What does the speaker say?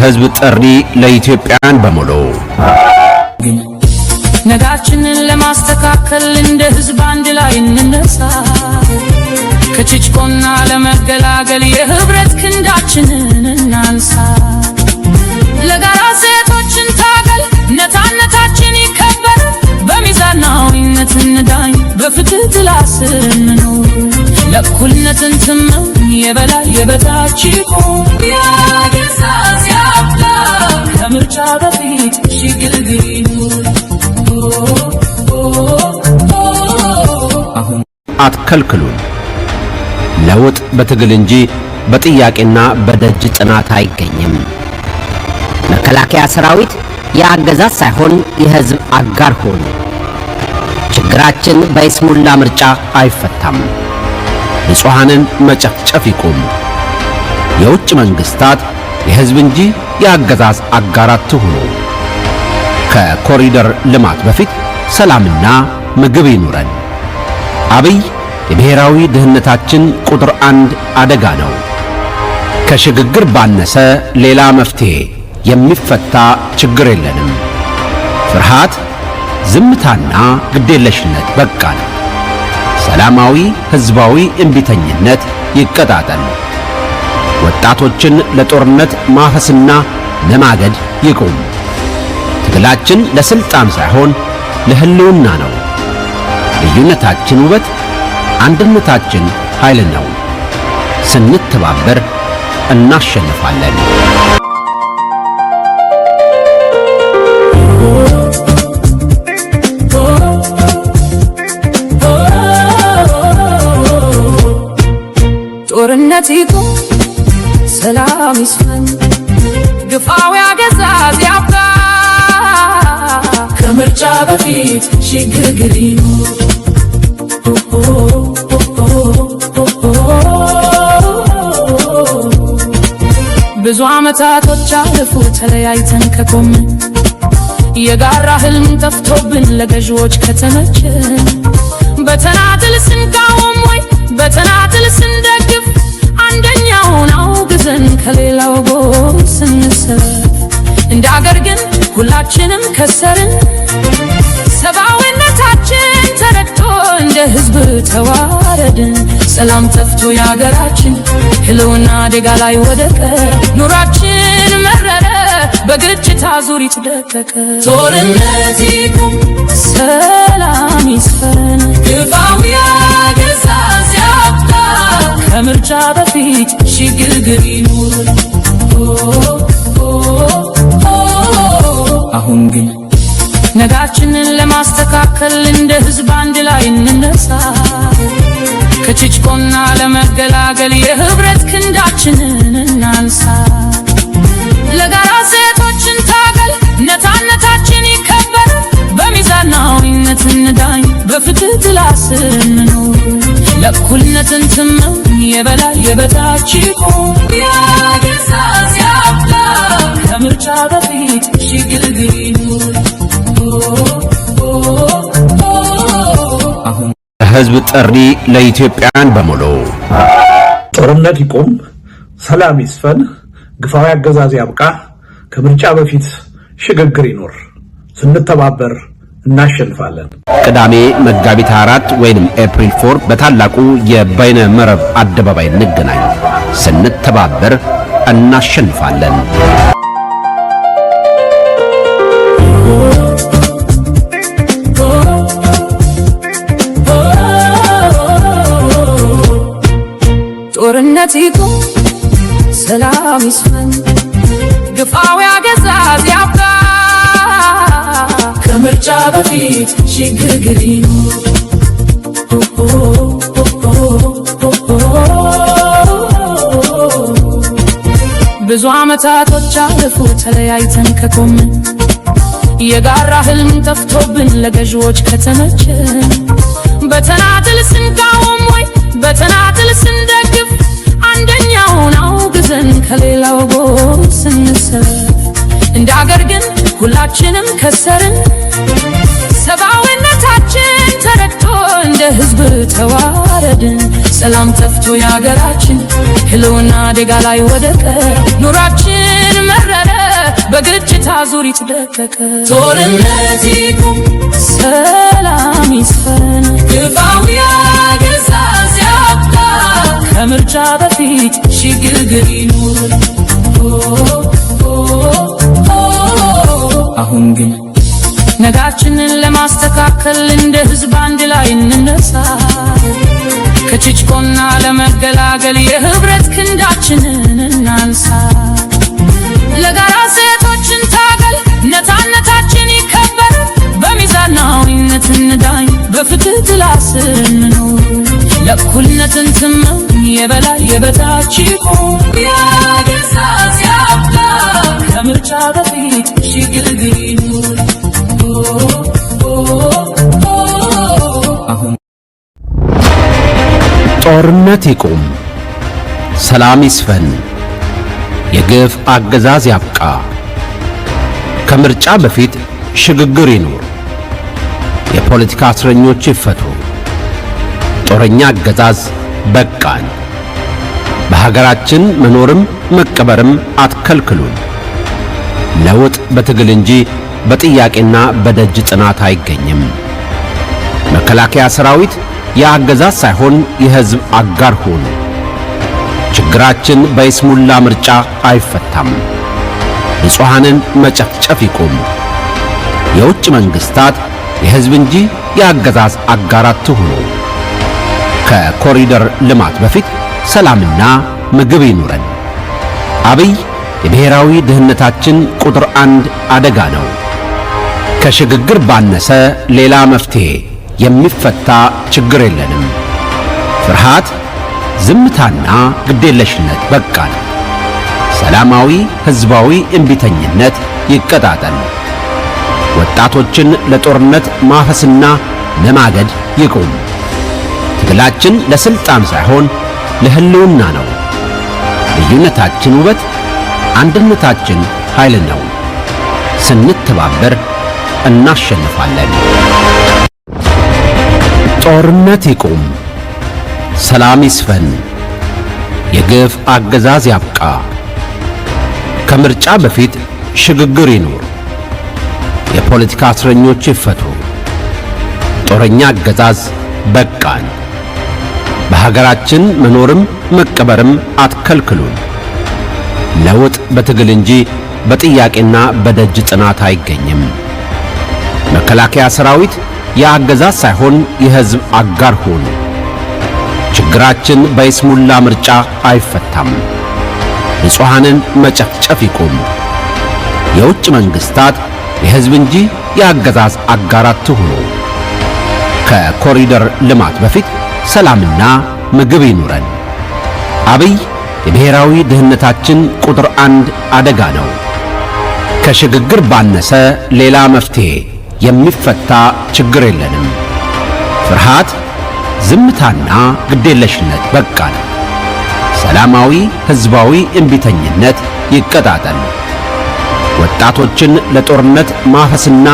የህዝብ ጥሪ ለኢትዮጵያን በሙሉ ነጋችንን ለማስተካከል እንደ ህዝብ አንድ ላይ እንነሳ። ከጭጭቆና ለመገላገል የህብረት ክንዳችንን እናንሳ። ለጋራ ሴቶችን ታገል ነፃነታችን ይከበር። በሚዛናዊነት እንዳኝ በፍትህ ጥላ ስር እንኑር። ለእኩልነትን ትመም የበላይ የበታች ይቁም። ያገዛዝ ያብቃ ከምርጫ በፊት ሽግግር ይኑር። አትከልክሉን። ለውጥ በትግል እንጂ በጥያቄና በደጅ ጥናት አይገኝም። መከላከያ ሰራዊት የአገዛዝ ሳይሆን የህዝብ አጋር ሆኖ ችግራችን በይስሙላ ምርጫ አይፈታም። ንጹሃንን መጨፍጨፍ ይቁም። የውጭ መንግስታት የህዝብ እንጂ የአገዛዝ አጋር አትሁኑ። ከኮሪደር ልማት በፊት ሰላምና ምግብ ይኑረን። አብይ የብሔራዊ ደህንነታችን ቁጥር 1 አደጋ ነው። ከሽግግር ባነሰ ሌላ መፍትሄ የሚፈታ ችግር የለንም። ፍርሃት፣ ዝምታና ግዴለሽነት በቃን። ሰላማዊ ህዝባዊ እምቢተኝነት ይቀጣጠል። ወጣቶችን ለጦርነት ማፈስና ለማገድ ይቁም። ትግላችን ለስልጣን ሳይሆን ለህልውና ነው። ልዩነታችን ውበት፣ አንድነታችን ኃይል ነው። ስንተባበር እናሸንፋለን። ጦርነት ይቁም፣ ሰላም ይስፈን፣ ግፋዊ አገዛዝ ያብቃ። ከምርጫ በፊት ሽግግር ይኑር። ብዙ ዓመታቶች አለፉ ተለያይተን ከቆምን። የጋራ ህልም ጠፍቶብን ለገዢዎች ከተመቸን። በተናጥል ስንቃወም ወይ በተናጥል ስንደግፍ አንደኛውን አውግዘን ከሌላው ጎን ስንሰለፍ እንደ አገር ግን ሁላችንም ከሰርን። ሰብአዊነታችን ተረግጦ እንደ ህዝብ ተዋረድን። ሰላም ጠፍቶ የአገራችን ህልውና አደጋ ላይ ወደቀ። ኑራችን መረረ በግጭት አዙሪት ደቀቀ። ጦርነት ይቁም፣ ሰላም ይስፈን፣ ግፋዊ አገዛዝ ያብቃ። ከምርጫ በፊት ሽግግር ይኑር። አሁን ግን ነጋችንን ለማስተካከል እንደ ህዝብ አንድ ላይ እንነሳ። ከጭጭቆና ለመገላገል የህብረት ክንዳችንን እናንሳ። ለጋራ ሴቶችን ታገል ነፃነታችን ይከበር። በሚዛናዊነት እንዳኝ በፍትህ ጥላ ስር እንኑር። ለእኩልነትን ትመም የበላይ የበታች ይቁም። ያገዛዝ ያብቃ ከምርጫ በፊት ሽግግር ይኑር። የህዝብ ጥሪ ለኢትዮጵያን በሙሉ ጦርነት ይቁም፣ ሰላም ይስፈን፣ ግፋዊ አገዛዝ ያብቃ። ከምርጫ በፊት ሽግግር ይኑር። ስንተባበር እናሸንፋለን። ቅዳሜ መጋቢት 4 ወይንም ኤፕሪል 4 በታላቁ የበይነ መረብ አደባባይ እንገናኝ። ስንተባበር እናሸንፋለን። ጦርነት ይቁም፣ ሰላም ይስፈን፣ ግፋዊ አገዛዝ ያብቃ። ከምርጫ በፊት ሽግግር ይኑር። ብዙ ዓመታቶች አለፉ ተለያይተን ከቆምን። የጋራ ህልም ጠፍቶብን ለገዢዎች ከተመቸን። በተናጥል ስንቃወም ወይ በተናጥል ስንደግፍ አንደኛውን አውግዘን ከሌላው ጎን ስንሰለፍ እንደ አገር ግን ሁላችንም ከሰርን። ሰብአዊነታችን ተረግጦ እንደ ህዝብ ተዋረድን። ሰላም ጠፍቶ የአገራችን ህልውና አደጋ ላይ ወደቀ። ኑራችን መረረ በግጭት አዙሪት ደቀቀ። ጦርነት ይቁም፣ ሰላም ይስፈን፣ ግፋዊ አገዛዝ ያብቃ፣ ከምርጫ በፊት ሽግግር ይኑር። አሁን ግን ነጋችንን ለማስተካከል እንደ ህዝብ አንድ ላይ እንነሳ። ከችጭቆና ለመገላገል የህብረት ክንዳችንን እናንሳ። ለጋራ ሴቶችን ታገል፣ ነፃነታችን ይከበር፣ በሚዛናዊነት እንዳኝ፣ በፍትህ ጥላ ስር እንኑር። ለእኩልነትን ትመም፣ የበላይ የበታች ይቁም፣ ያገዛዝ ያብቃ፣ ከምርጫ በፊት ሽግግር ይኑር። ጦርነት ይቁም፣ ሰላም ይስፈን፣ የግፍ አገዛዝ ያብቃ፣ ከምርጫ በፊት ሽግግር ይኑር። የፖለቲካ እስረኞች ይፈቱ፣ ጦረኛ አገዛዝ በቃን። በሀገራችን መኖርም መቀበርም አትከልክሉን። ለውጥ በትግል እንጂ በጥያቄና በደጅ ጥናት አይገኝም። መከላከያ ሰራዊት የአገዛዝ ሳይሆን የሕዝብ አጋር ሁኑ። ችግራችን በይስሙላ ምርጫ አይፈታም። ንጹሐንን መጨፍጨፍ ይቁም። የውጭ መንግስታት የሕዝብ እንጂ የአገዛዝ አጋር አትሁኑ። ከኮሪደር ልማት በፊት ሰላምና ምግብ ይኑረን። አብይ የብሔራዊ ድህነታችን ቁጥር 1 አደጋ ነው። ከሽግግር ባነሰ ሌላ መፍትሄ የሚፈታ ችግር የለንም። ፍርሃት፣ ዝምታና ግዴለሽነት በቃን። ሰላማዊ ሕዝባዊ እምቢተኝነት ይቀጣጠል። ወጣቶችን ለጦርነት ማፈስና ለማገድ ይቁም። ትግላችን ለስልጣን ሳይሆን ለህልውና ነው። ልዩነታችን ውበት፣ አንድነታችን ኃይል ነው። ስንተባበር እናሸንፋለን። ጦርነት ይቁም፣ ሰላም ይስፈን፣ የግፍ አገዛዝ ያብቃ፣ ከምርጫ በፊት ሽግግር ይኑር። የፖለቲካ እስረኞች ይፈቱ፣ ጦረኛ አገዛዝ በቃን። በሀገራችን መኖርም መቀበርም አትከልክሉን። ለውጥ በትግል እንጂ በጥያቄና በደጅ ጥናት አይገኝም። መከላከያ ሰራዊት የአገዛዝ ሳይሆን የሕዝብ አጋር ሁኑ። ችግራችን በይስሙላ ምርጫ አይፈታም። ንጹሐንን መጨፍጨፍ ይቁም። የውጭ መንግስታት የሕዝብ እንጂ የአገዛዝ አጋር አትሁኑ። ከኮሪደር ልማት በፊት ሰላምና ምግብ ይኑረን። አብይ የብሔራዊ ድህነታችን ቁጥር 1 አደጋ ነው። ከሽግግር ባነሰ ሌላ መፍትሄ የሚፈታ ችግር የለንም። ፍርሃት፣ ዝምታና ግዴለሽነት በቃን። ሰላማዊ ሕዝባዊ እምቢተኝነት ይቀጣጠል። ወጣቶችን ለጦርነት ማፈስና